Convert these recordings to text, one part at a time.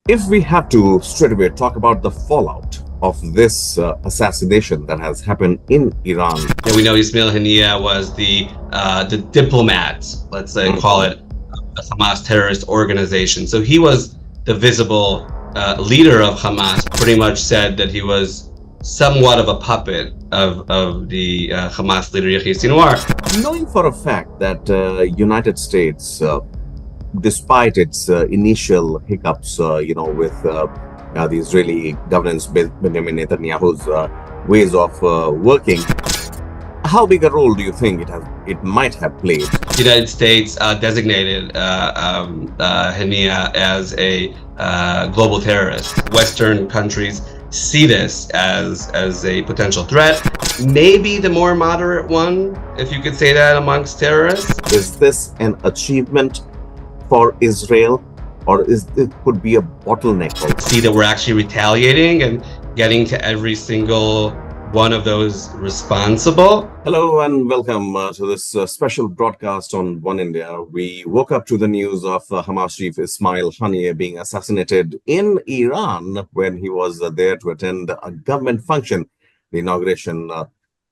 If we have to straight away talk about the fallout of this assassination that has happened in Iran. Yeah, we know Ismail Haniyeh was the diplomat, let's say, call it a Hamas terrorist organization. So he was the visible leader of Hamas. Pretty much said that he was somewhat of a puppet of the Hamas leader Yahya Sinwar. Knowing for a fact that United States, despite its initial hiccups, with the Israeli governance, Benjamin Netanyahu's ways of working, how big a role do you think it might have played? The United States designated Haniyeh as a global terrorist. Western countries see this as a potential threat, maybe the more moderate one, if you could say that, amongst terrorists. Is this an achievement for Israel, or it could be a bottleneck? See that we're actually retaliating and getting to every single one of those responsible. Hello and welcome to this special broadcast on Oneindia. We woke up to the news of Hamas chief Ismail Haniyeh being assassinated in Iran when he was there to attend a government function, the inauguration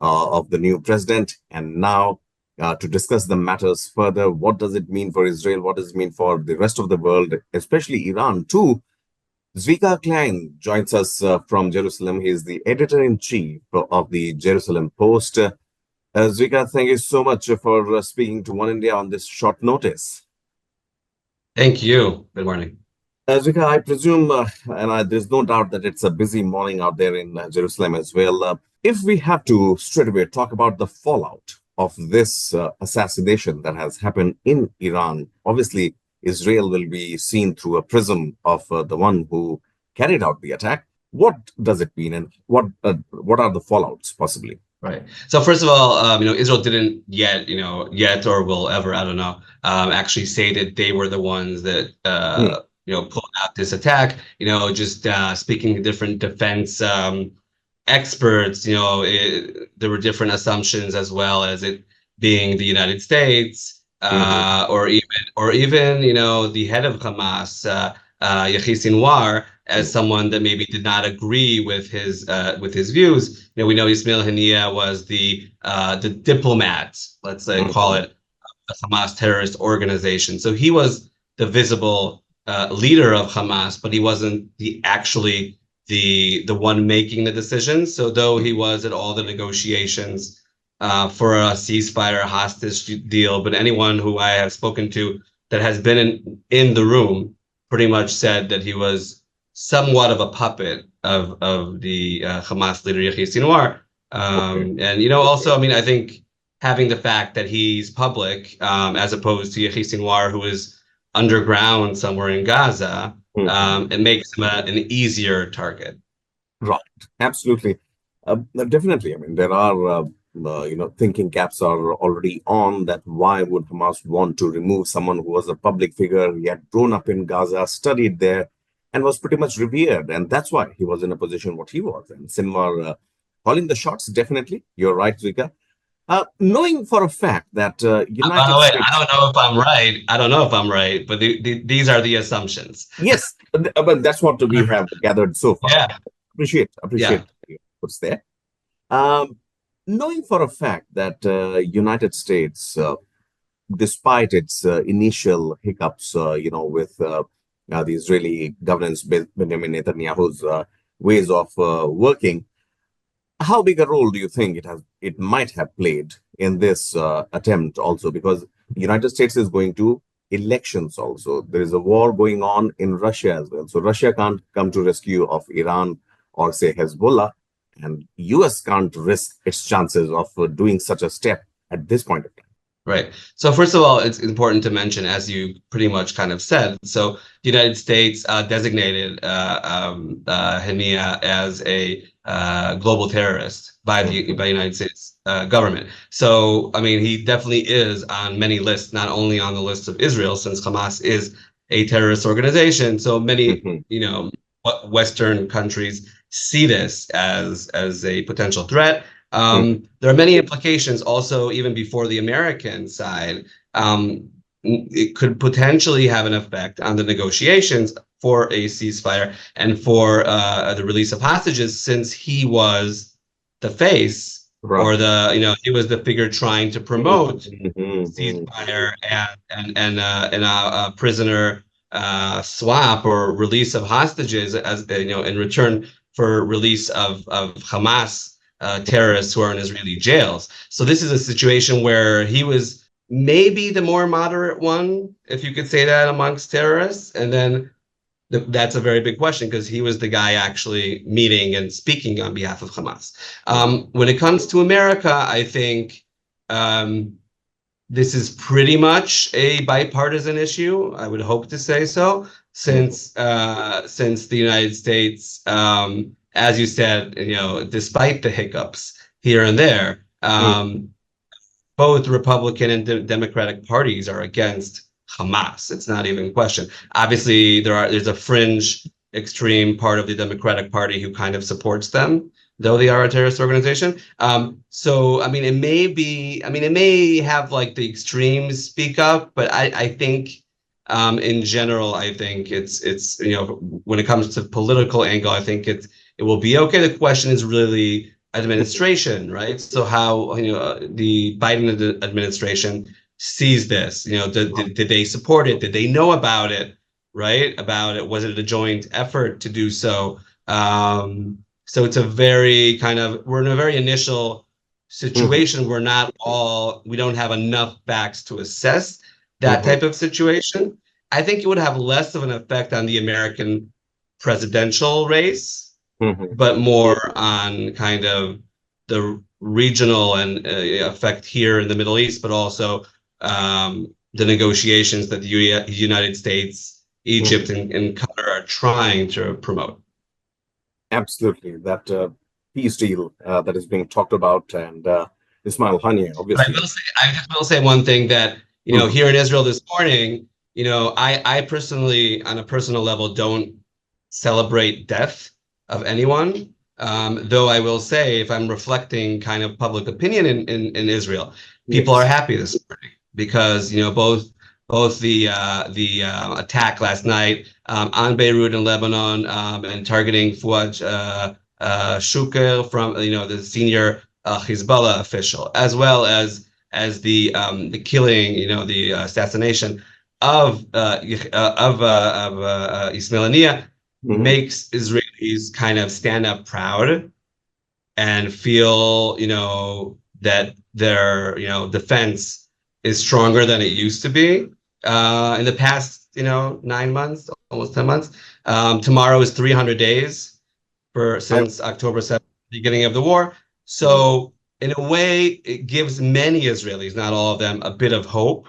of the new president. And now to discuss the matters further, what does it mean for Israel? What does it mean for the rest of the world, especially Iran too? Zvika Klein joins us from Jerusalem. He is the editor-in-chief of the Jerusalem Post. Zvika, thank you so much for speaking to Oneindia on this short notice. Thank you. Good morning. Zvika, I presume, there's no doubt that it's a busy morning out there in Jerusalem as well. If we have to straight away talk about the fallout of this assassination that has happened in Iran, obviously, Israel will be seen through a prism of the one who carried out the attack. What does it mean, and what are the fallouts possibly? Right. So first of all, Israel didn't yet or will ever, I don't know, actually say that they were the ones that pulled out this attack. Just speaking to different defense experts, there were different assumptions, as well as it being the United States. Or even the head of Hamas, Yahya Sinwar, as someone that maybe did not agree with his views. We know Ismail Haniyeh was the diplomat, let's say, call it a Hamas terrorist organization. So he was the visible leader of Hamas, but he wasn't actually the one making the decisions. So though he was at all the negotiations for a ceasefire, hostage deal, but anyone who I have spoken to that has been in the room pretty much said that he was somewhat of a puppet of the Hamas leader Yahya Sinwar. And also, I think having the fact that he's public, as opposed to Yahya Sinwar, who is underground somewhere in Gaza, it makes him an easier target. Right, absolutely, definitely. There are thinking caps are already on that. Why would Hamas want to remove someone who was a public figure? He had grown up in Gaza, studied there, and was pretty much revered, and that's why he was in a position what he was. And Sinwar calling the shots, definitely. You're right, Zvika. Knowing for a fact that United By the way, States... I don't know if I'm right, but these are the assumptions. Yes, but that's what we have gathered so far. Yeah. Appreciate what's there. Knowing for a fact that United States, despite its initial hiccups, with the Israeli governance, Benjamin Netanyahu's ways of working, how big a role do you think it might have played in this attempt also? Because the United States is going to elections also. There is a war going on in Russia as well. So Russia can't come to rescue of Iran or say Hezbollah. And US can't risk its chances of doing such a step at this point of time. Right. So first of all, it's important to mention, as you pretty much kind of said, so the United States designated Haniyeh as a global terrorist by the United States government. So, he definitely is on many lists, not only on the list of Israel, since Hamas is a terrorist organization. So many, Western countries see this as a potential threat. There are many implications also, even before the American side. It could potentially have an effect on the negotiations, for a ceasefire and for the release of hostages, since he was the face or he was the figure trying to promote ceasefire and a prisoner swap or release of hostages as in return for release of Hamas terrorists who are in Israeli jails. So this is a situation where he was maybe the more moderate one, if you could say that, amongst terrorists. And then that's a very big question because he was the guy actually meeting and speaking on behalf of Hamas. When it comes to America, I think this is pretty much a bipartisan issue. I would hope to say so, since the United States, as you said, despite the hiccups here and there, both Republican and Democratic parties are against Hamas. It's not even a question. Obviously, there's a fringe, extreme part of the Democratic Party who kind of supports them, though they are a terrorist organization. So, I mean, it may have like the extremes speak up, but I think in general, I think it's when it comes to political angle, I think it will be okay. The question is really administration, right? So how the Biden administration sees this. Did they support it? Did they know about it? Right? Was it a joint effort to do so? So it's we're in a very initial situation where we don't have enough facts to assess that type of situation. I think it would have less of an effect on the American presidential race, but more on kind of the regional and effect here in the Middle East, but also the negotiations that the United States, Egypt, and Qatar are trying to promote. Absolutely. That peace deal that is being talked about, and Ismail Haniyeh, obviously. I just will say one thing that, here in Israel this morning, I personally, on a personal level, don't celebrate death of anyone. Though I will say, if I'm reflecting kind of public opinion in Israel, people are happy this morning because both the attack last night on Beirut in Lebanon and targeting Fouad Shukr from the senior Hezbollah official, as well as the killing, the assassination of Ismail Haniyeh, makes Israelis kind of stand up proud and feel, that their, defense is stronger than it used to be in the past, 9 months, almost 10 months. Tomorrow is 300 days since October 7th, beginning of the war. So in a way, it gives many Israelis, not all of them, a bit of hope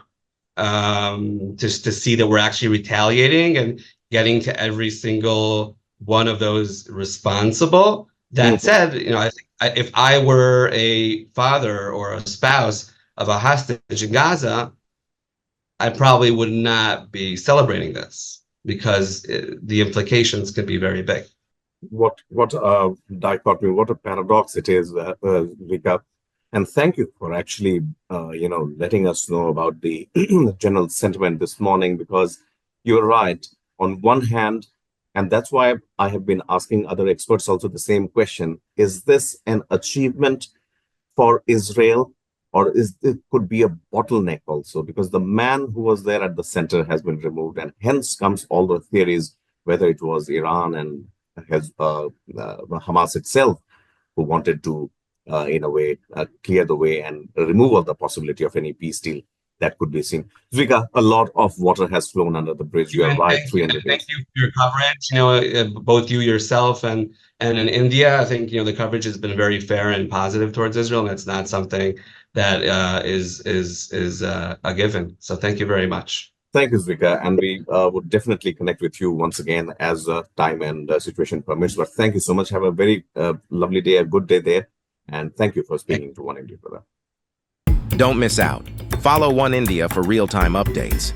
just to see that we're actually retaliating and getting to every single one of those responsible. That said, I think if I were a father or a spouse of a hostage in Gaza, I probably would not be celebrating this because the implications can be very big. What a dichotomy, what a paradox it is, Vika. And thank you for actually, letting us know about the general sentiment this morning, because you're right. On one hand, and that's why I have been asking other experts also the same question, is this an achievement for Israel, or it could be a bottleneck also? Because the man who was there at the center has been removed, and hence comes all the theories, whether it was Iran and Hamas itself, who wanted to, in a way, clear the way and remove all the possibility of any peace deal that could be seen. Zvika, a lot of water has flown under the bridge. You are right. 300 days. Thank you for your coverage. Both you yourself and in India, I think the coverage has been very fair and positive towards Israel, and it's not something that is a given. So thank you very much. Thank you, Zvika, and we would definitely connect with you once again as time and situation permits. But thank you so much. Have a very lovely day, a good day there, and thank you for speaking to Oneindia, brother. Don't miss out. Follow Oneindia for real-time updates.